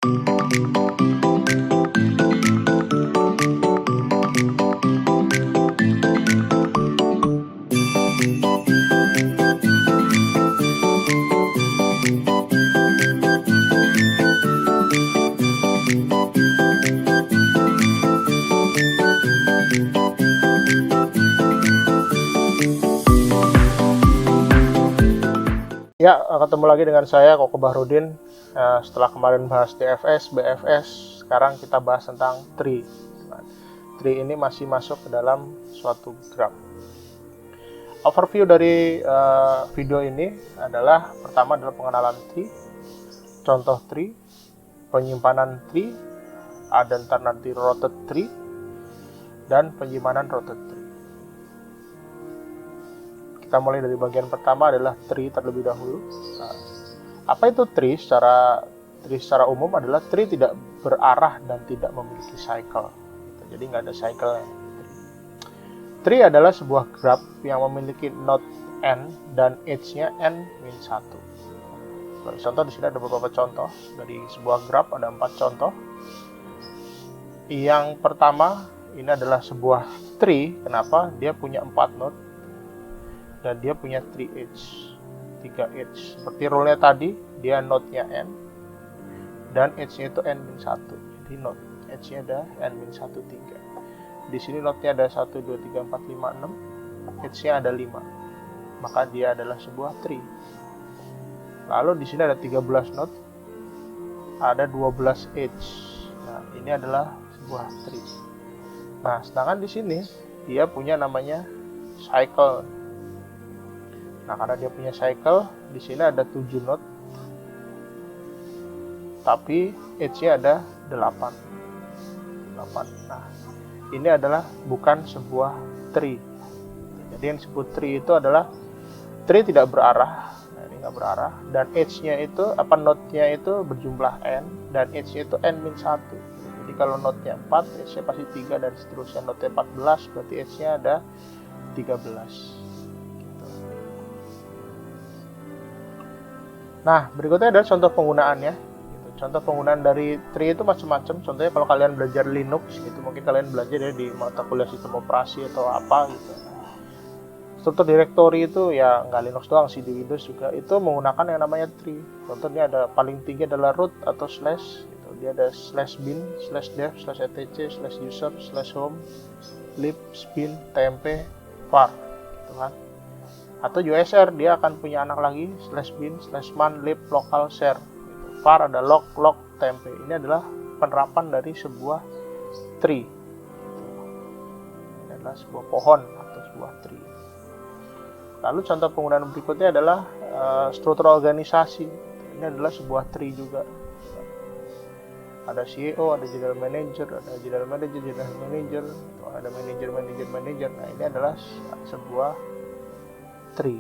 Ya, ketemu lagi dengan saya Koko Bahrudin. Setelah kemarin bahas DFS, BFS, sekarang kita bahas tentang tree. Tree ini masih masuk ke dalam suatu graph. Overview dari video ini adalah pertama adalah pengenalan tree, contoh tree, penyimpanan tree, ada ntar nanti routed tree, dan penyimpanan routed tree. Kita mulai dari bagian pertama adalah tree terlebih dahulu. Nah, apa itu tree? Secara umum adalah tree tidak berarah dan tidak memiliki cycle. Jadi nggak ada cycle. Tree adalah sebuah graph yang memiliki node n dan edge-nya n-1. Contoh di sini ada beberapa contoh dari sebuah graph, ada 4 contoh. Yang pertama ini adalah sebuah tree. Kenapa? Dia punya 4 node. Dan dia punya 3 edge. Seperti rule-nya tadi, dia node-nya n dan edge-nya itu n-1. Jadi node edge-nya ada n-1, 3. Di sini node-nya ada 1, 2, 3, 4, 5, 6. Edge-nya ada 5. Maka dia adalah sebuah tree. Lalu di sini ada 13 node. Ada 12 edge. Nah, ini adalah sebuah tree. Nah, sedangkan di sini dia punya namanya cycle. Nah, karena dia punya cycle, di sini ada 7 node, tapi edge-nya ada 8. Nah, ini adalah bukan sebuah tree. Jadi yang disebut tree itu adalah tree tidak berarah. Nah, ini nggak berarah. Dan edge-nya itu, node-nya itu berjumlah n, dan edge-nya itu n-1. Jadi kalau node-nya 4, edge-nya pasti 3, dan seterusnya. Node-nya 14, berarti edge-nya ada 13. Nah, berikutnya adalah contoh penggunaannya. Contoh penggunaan dari tree itu macam-macam. Contohnya kalau kalian belajar Linux, gitu, mungkin kalian belajar ya di mata kuliah sistem operasi atau apa gitu. Struktur directory itu ya nggak Linux doang sih, di Windows juga itu menggunakan yang namanya tree. Contohnya ada paling tinggi adalah root atau slash. Gitu. Dia ada slash bin, slash dev, slash etc, slash user, slash home, lib, spin, tmp, var, gitu kan. Atau USR, dia akan punya anak lagi, slash bin, slash man, lib, local, share. Var ada log, tmp. Ini adalah penerapan dari sebuah tree. Ini adalah sebuah pohon atau sebuah tree. Lalu contoh penggunaan berikutnya adalah struktur organisasi. Ini adalah sebuah tree juga. Ada CEO, ada general manager, ada general manager, ada manager. Nah, ini adalah sebuah tree.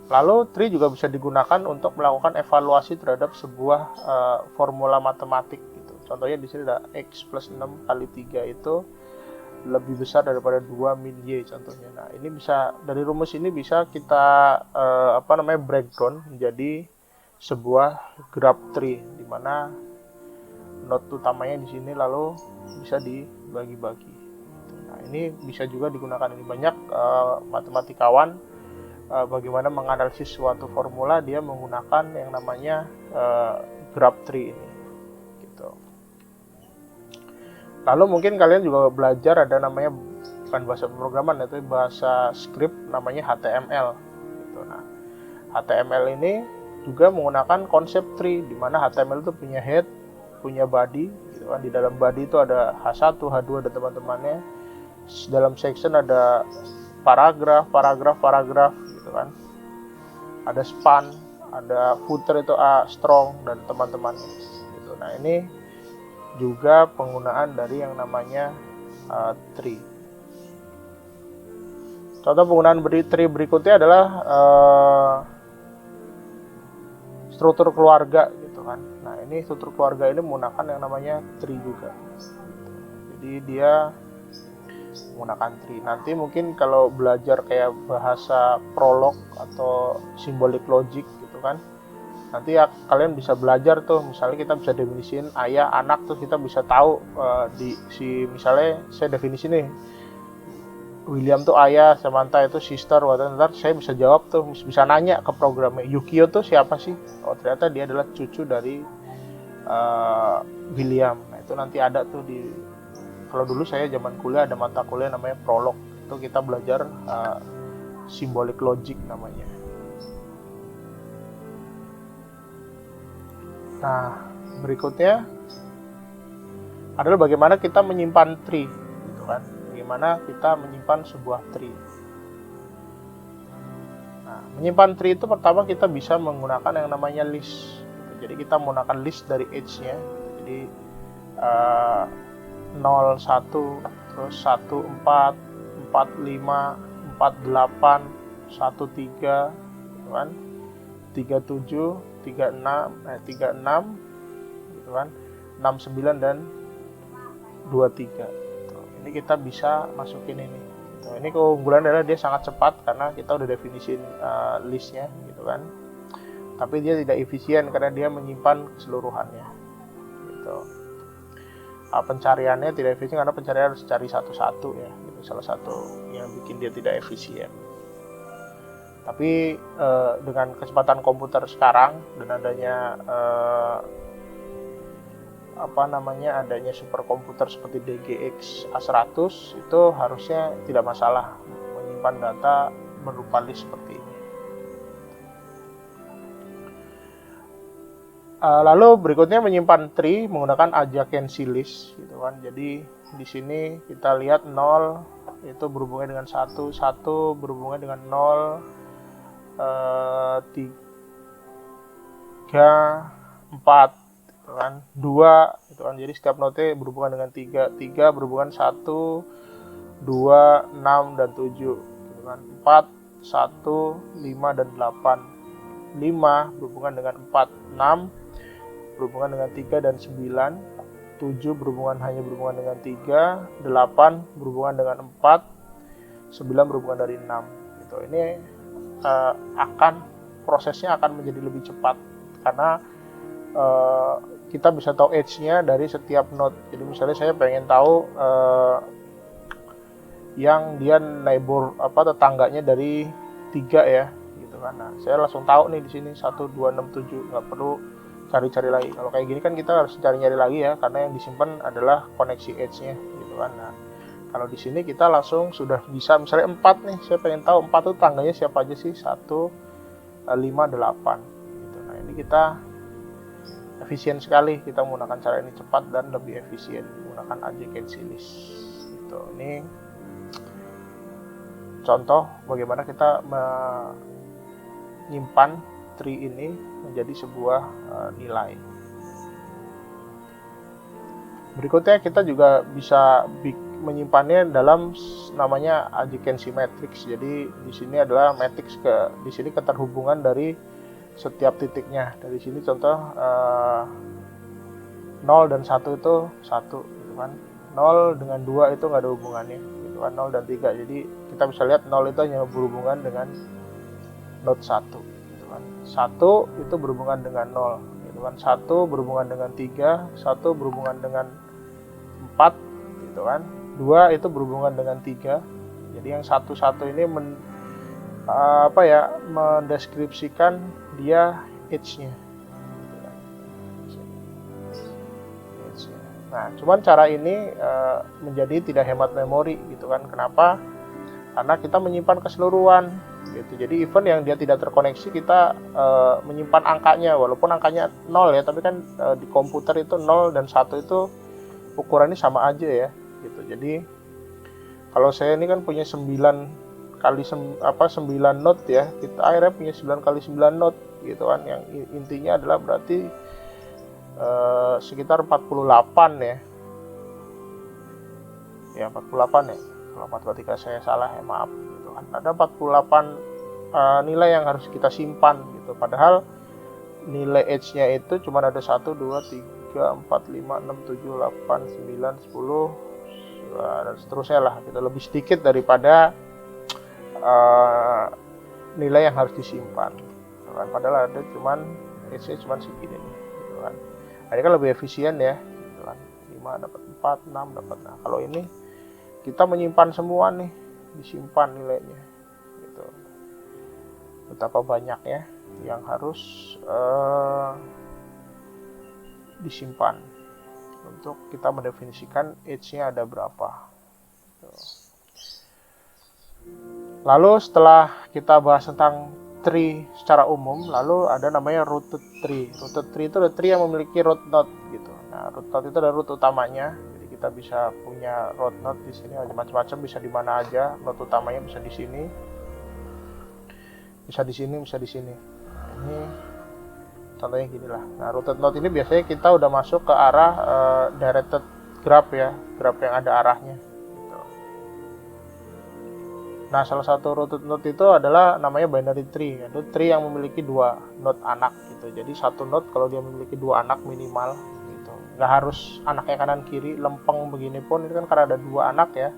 Lalu tree juga bisa digunakan untuk melakukan evaluasi terhadap sebuah formula matematik gitu. Contohnya di sini ada x plus 6 kali 3 itu lebih besar daripada 2 min y contohnya. Nah, ini bisa dari rumus ini bisa kita breakdown menjadi sebuah graph tree di mana node utamanya di sini lalu bisa dibagi-bagi. Nah, ini bisa juga digunakan. Ini banyak matematikawan bagaimana menganalisis suatu formula, dia menggunakan yang namanya graph tree ini gitu. Lalu mungkin kalian juga belajar ada namanya, bukan bahasa pemrograman, itu bahasa script namanya HTML gitu. Nah, HTML ini juga menggunakan konsep tree di mana HTML itu punya head, punya body gitu kan. Di dalam body itu ada H1, H2 dan teman-temannya. Dalam section ada paragraf gitu kan. Ada span, ada footer itu strong dan teman-temannya gitu. Nah, ini juga penggunaan dari yang namanya tree. Contoh penggunaan tree berikutnya adalah struktur keluarga gitu kan. Nah, ini struktur keluarga ini menggunakan yang namanya tree juga. Jadi dia menggunakan tree. Nanti mungkin kalau belajar kayak bahasa prolog atau symbolic logic gitu kan, nanti ya kalian bisa belajar tuh, misalnya kita bisa definisiin ayah anak, tuh kita bisa tahu misalnya saya definisi nih William tuh ayah, Samantha itu sister, ntar saya bisa jawab tuh, bisa nanya ke programnya, Yukio tuh siapa sih? Oh ternyata dia adalah cucu dari William. Nah itu nanti ada tuh kalau dulu saya zaman kuliah ada mata kuliah namanya prolog, itu kita belajar symbolic logic namanya. Nah berikutnya adalah bagaimana kita menyimpan tree, gitu kan? Bagaimana kita menyimpan sebuah tree. Nah, menyimpan tree itu pertama kita bisa menggunakan yang namanya list. Jadi kita menggunakan list dari age-nya. Jadi 0, 1, terus 1, 4, 4, 5, 4, 8, 1, 3, gitu kan? 3, 7, 3, 6, gitu kan? 6, 9, dan 2, 3. Ini kita bisa masukin ini. Ini keunggulan adalah dia sangat cepat karena kita udah definisin listnya, gitu kan. Tapi dia tidak efisien karena dia menyimpan keseluruhannya. Gitu. Pencariannya tidak efisien karena pencarian harus cari satu-satu ya. Itu salah satu yang bikin dia tidak efisien. Tapi dengan kecepatan komputer sekarang dan adanya adanya superkomputer seperti DGX A100, itu harusnya tidak masalah menyimpan data berupa list seperti ini. Lalu berikutnya menyimpan tree menggunakan adjacency list, gitu kan. Jadi di sini kita lihat 0 itu berhubungan dengan 1, 1 berhubungan dengan 0, 3, 4, kan 2 itu kan, jadi setiap node berhubungan dengan 3 berhubungan 1, 2, 6 dan 7 gitu kan. 4, 1, 5 dan 8, 5 berhubungan dengan 4, 6 berhubungan dengan 3 dan 9, 7 hanya berhubungan dengan 3, 8 berhubungan dengan 4, 9 berhubungan dari 6 gitu. Ini prosesnya akan menjadi lebih cepat karena kita bisa tahu age-nya dari setiap node. Jadi misalnya saya pengen tahu yang dia neighbor tetangganya dari 3 ya, gitu kan. Nah, saya langsung tahu nih di sini 1, 2, 6, 7, nggak perlu cari-cari lagi. Kalau kayak gini kan kita harus cari-cari lagi ya, karena yang disimpan adalah koneksi age-nya, gitu kan. Nah, kalau di sini kita langsung sudah bisa, misalnya 4 nih, saya pengen tahu 4 itu tangganya siapa aja sih, 1, 5, 8 gitu. Nah, ini kita efisien sekali, kita menggunakan cara ini cepat dan lebih efisien menggunakan adjacency list gitu. Ini contoh bagaimana kita menyimpan tree ini menjadi sebuah nilai. Berikutnya kita juga bisa menyimpannya dalam namanya adjacency matrix. Jadi di sini adalah matrix di sini keterhubungan dari setiap titiknya. Dari sini contoh 0 dan 1 itu 1 gitu kan. 0 dengan 2 itu nggak ada hubungannya gitu kan. 0 dan 3. Jadi kita bisa lihat 0 itu hanya berhubungan dengan node 1 gitu kan. 1 itu berhubungan dengan 0 gitu kan. 1 berhubungan dengan 3, 1 berhubungan dengan 4 gitu kan. 2 itu berhubungan dengan 3. Jadi yang 1 ini mendeskripsikan dia age-nya. Nah, cuman cara ini menjadi tidak hemat memori gitu kan. Kenapa? Karena kita menyimpan keseluruhan gitu. Jadi even yang dia tidak terkoneksi kita menyimpan angkanya, walaupun angkanya 0 ya, tapi kan di komputer itu 0 dan 1 itu ukurannya sama aja ya gitu. Jadi kalau saya ini kan punya 9 node ya, kita akhirnya punya 9 kali 9 node gitu kan, yang intinya adalah berarti sekitar 48 ya 48 ya, kalau matematika saya salah ya maaf gitu kan. Ada 48 nilai yang harus kita simpan gitu, padahal nilai age-nya itu cuma ada 1, 2, 3, 4, 5, 6, 7, 8, 9, 10 dan seterusnya lah gitu, lebih sedikit daripada nilai yang harus disimpan. Padahal ada cuman edge-nya cuma segini nih gitu kan. Nah, ini kan lebih efisien ya gitu kan. 5 dapat 4, 6 dapat. Nah kalau ini kita menyimpan semua nih, disimpan nilainya gitu. Betapa banyaknya yang harus disimpan untuk kita mendefinisikan edge-nya ada berapa. Lalu setelah kita bahas tentang tree secara umum, lalu ada namanya rooted tree. Rooted tree itu ada tree yang memiliki root node gitu. Nah, root node itu ada root utamanya. Jadi kita bisa punya root node di sini macam-macam, bisa di mana aja. Node utamanya bisa di sini. Bisa di sini, bisa di sini. Ini contohnya gini lah. Nah, rooted node ini biasanya kita udah masuk ke arah directed graph ya, graph yang ada arahnya. Nah, salah satu rooted node itu adalah namanya binary tree, yaitu tree yang memiliki 2 node anak gitu. Jadi satu node kalau dia memiliki 2 anak minimal gitu. Nggak harus anaknya kanan kiri, lempeng begini pun ini kan karena ada 2 anak ya.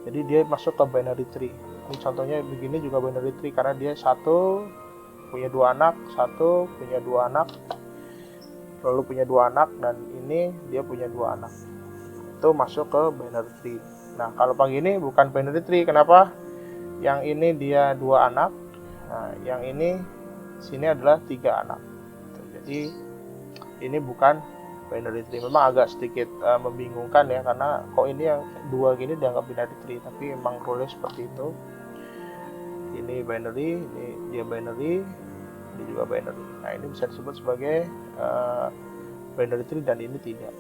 Jadi dia masuk ke binary tree. Ini contohnya begini juga binary tree karena dia satu punya 2 anak, satu punya 2 anak, lalu punya 2 anak, dan ini dia punya 2 anak. Itu masuk ke binary tree. Nah, kalau pagi ini bukan binary tree, kenapa? Yang ini dia 2 anak, nah yang ini sini adalah 3 anak. Jadi ini bukan binary tree. Memang agak sedikit membingungkan ya, karena kok ini yang 2 gini dianggap binary tree, tapi memang rule seperti itu. Ini binary, ini dia binary, ini juga binary. Nah ini bisa disebut sebagai binary tree dan ini tidak.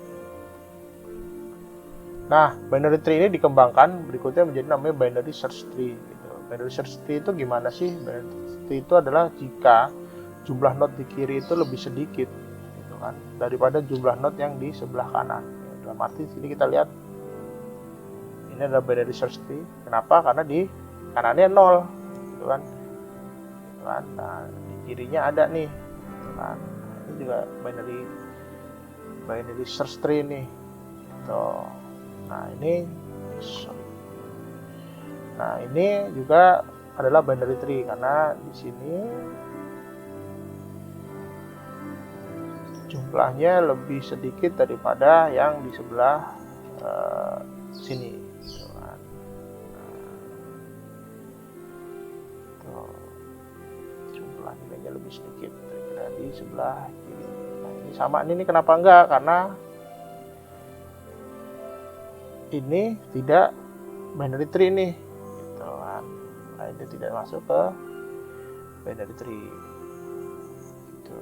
Nah, binary tree ini dikembangkan berikutnya menjadi namanya binary search tree. Binary search tree itu gimana sih? Binary search tree itu adalah jika jumlah node di kiri itu lebih sedikit gitu kan, daripada jumlah node yang di sebelah kanan. Dalam arti sini kita lihat ini adalah binary search tree. Kenapa? Karena di kanannya 0 gitu kan. Nah, di kirinya ada nih gitu kan. Nah, ini juga binary search tree nih. Gitu. Nah, ini juga adalah binary tree karena di sini jumlahnya lebih sedikit daripada yang di sebelah sini. Jumlah nilainya lebih sedikit daripada di sebelah kiri. Nah, ini sama ini kenapa enggak? Karena ini tidak binary tree nih. Nah, ini tidak masuk ke binary tree gitu.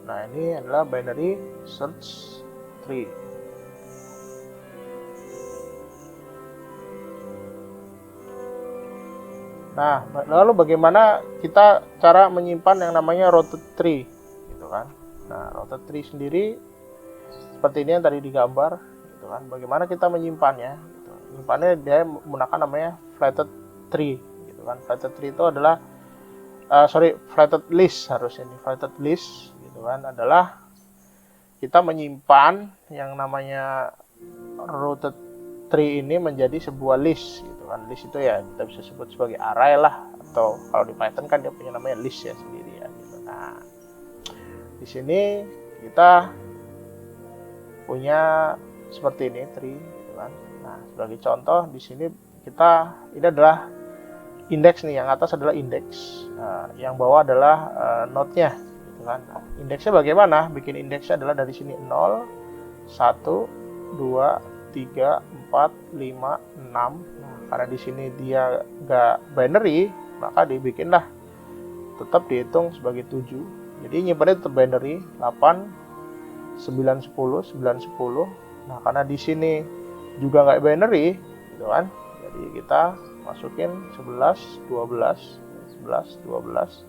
Nah ini adalah binary search tree. Nah lalu bagaimana kita cara menyimpan yang namanya rooted tree gitu kan. Nah, rooted tree sendiri seperti ini yang tadi digambar, gitu kan. Bagaimana kita menyimpannya? Gitu. Menyimpannya dia menggunakan namanya flatted tree, gitu kan. Flatted tree itu adalah, flatted list harusnya ini. Flatted list, gitu kan, adalah kita menyimpan yang namanya rooted tree ini menjadi sebuah list, gitu kan. List itu ya kita bisa sebut sebagai array lah, atau kalau di Python kan dia punya namanya list ya sendiri ya. Gitu. Nah, di sini kita punya seperti ini tree, gitu kan. Nah, sebagai contoh di sini ini adalah indeks nih, yang atas adalah indeks, yang bawah adalah node-nya, gitu kan. Nah, indeksnya bagaimana? Bikin indeksnya adalah dari sini 0, 1, 2, 3, 4, 5, 6. Nah, karena di sini dia nggak binary, maka dibikinlah tetap dihitung sebagai 7. Jadi nyimpannya tetap binary 8, 9, 10, 9, 10. Nah, karena di sini juga nggak binary, gitu kan. Jadi kita masukin 11, 12, 11, 12.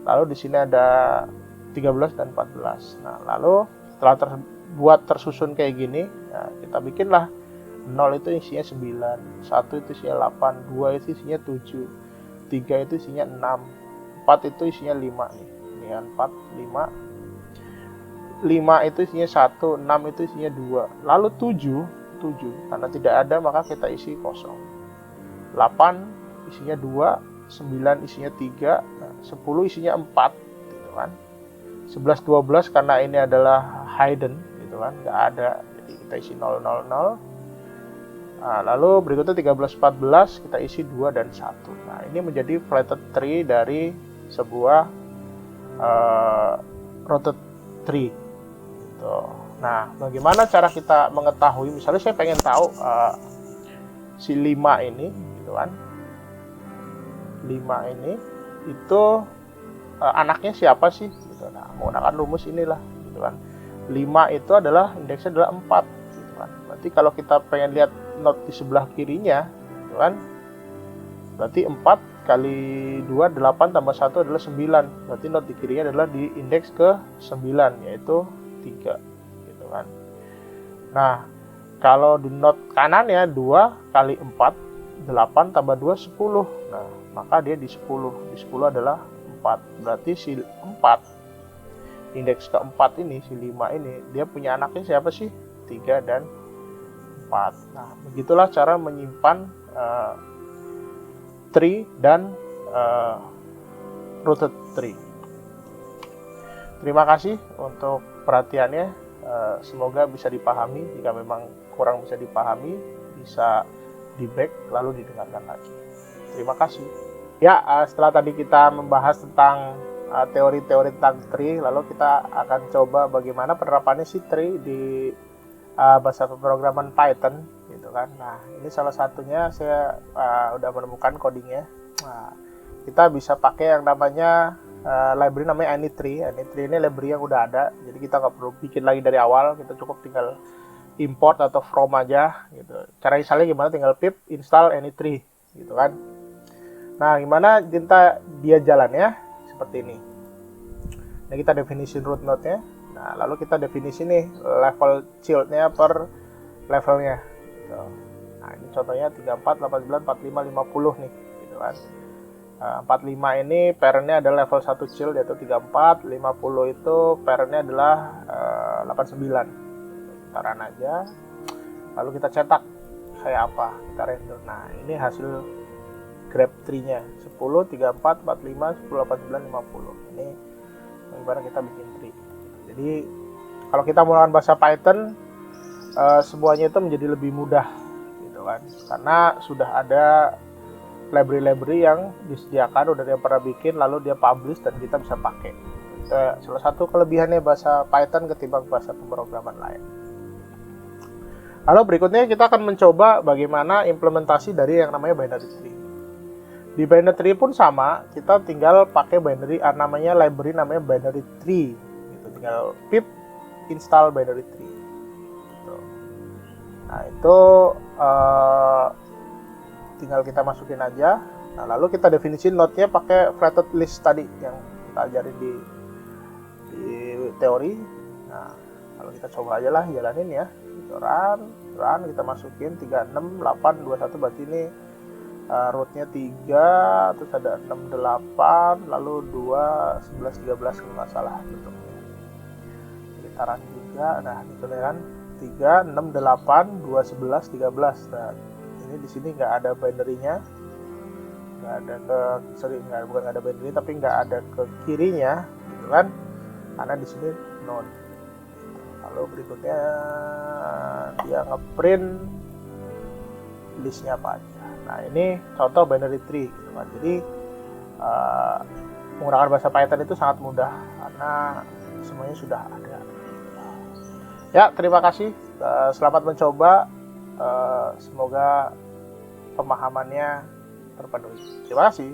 Lalu di sini ada 13 dan 14. Nah, lalu setelah terbuat tersusun kayak gini, nah, kita bikinlah 0 itu isinya 9, 1 itu isinya 8, 2 itu isinya 7, 3 itu isinya 6, 4 itu isinya 5 nih. 4, 5 itu isinya 1, 6 itu isinya 2, lalu 7 7. Karena tidak ada maka kita isi kosong. 8 isinya 2, 9 isinya 3, 10 isinya 4 gitu kan. 11 12 karena ini adalah hidden gitu kan, nggak ada, jadi kita isi 0 0 0. Nah, lalu berikutnya 13 14 kita isi 2 dan 1. Nah, ini menjadi flatted tree dari sebuah routed tree gitu. Nah, bagaimana cara kita mengetahui, misalnya saya pengen tahu si 5 ini gitu kan, 5 ini itu anaknya siapa sih gitu. Nah, menggunakan rumus inilah gitu kan. 5 itu adalah indeksnya adalah 4 gitu kan. Berarti kalau kita pengen lihat not di sebelah kirinya gitu kan, berarti 4 kali 2 8 tambah 1 adalah 9. Berarti not di kirinya adalah di indeks ke 9, yaitu 3 gitu kan. Nah, kalau di not kanannya 2 kali 4 8 tambah 2 10. Nah, maka dia di 10. Di 10 adalah 4. Berarti si 4, indeks keempat ini, si 5 ini, dia punya anaknya siapa sih? 3 dan 4. Nah, begitulah cara menyimpan tree dan routed tree. Terima kasih untuk perhatiannya. Semoga bisa dipahami. Jika memang kurang bisa dipahami, bisa di back lalu didengarkan lagi. Terima kasih. Ya, setelah tadi kita membahas tentang teori-teori tentang tree, lalu kita akan coba bagaimana penerapannya si tree di bahasa pemrograman Python gitu kan. Nah, ini salah satunya saya udah menemukan codingnya. Nah, kita bisa pakai yang namanya library namanya AnyTree. AnyTree ini library yang udah ada, jadi kita nggak perlu bikin lagi dari awal, kita cukup tinggal import atau from aja gitu. Cara installnya gimana? Tinggal pip install AnyTree gitu kan. Nah, gimana dia jalannya? Seperti ini. Nah, kita definisi root node-nya. Nah, lalu kita definisi nih level child-nya per levelnya. Gitu. Nah, ini contohnya 34, 89, 45, 50 nih. Gitu kan. 45 ini parent-nya adalah level 1 child yaitu 34, 50 itu parent-nya adalah 89. Kita run aja. Lalu kita cetak kayak apa? Kita render. Nah, ini hasil grab tree-nya 10, 34, 45, 10, 89, 50. Ini bagaimana kita bikin tree. Jadi kalau kita menggunakan bahasa Python, semuanya itu menjadi lebih mudah gitu kan. Karena sudah ada library-library yang disediakan, udah dia pernah bikin, lalu dia publish dan kita bisa pakai. Itu salah satu kelebihannya bahasa Python ketimbang bahasa pemrograman lain. Lalu berikutnya kita akan mencoba bagaimana implementasi dari yang namanya binary tree. Di binary tree pun sama, kita tinggal pakai binary namanya library namanya binary tree. Gitu. Tinggal pip install binary tree. Gitu. Nah, itu tinggal kita masukin aja. Nah, lalu kita definisi node-nya pakai flatted list tadi yang kita ajarin di teori. Nah, kalau kita coba aja lah jalanin ya. Gitu, run kita masukin 36 8 21, berarti ini rootnya 3, terus ada 6 8, lalu 2 11 13 kalau nggak salah bentuknya. Kita run juga. Nah, itu kan 3 6 8 2 11 13. Nah, ini di sini nggak ada binary-nya, nggak ada bukan nggak ada binary tapi nggak ada ke kirinya gitu kan, karena di sini none. Lalu berikutnya dia ngeprint listnya apa aja. Nah, ini contoh binary tree gitu kan. Jadi menggunakan bahasa Python itu sangat mudah karena semuanya sudah ada. Ya, terima kasih. Selamat mencoba. Semoga pemahamannya terpenuhi. Terima kasih.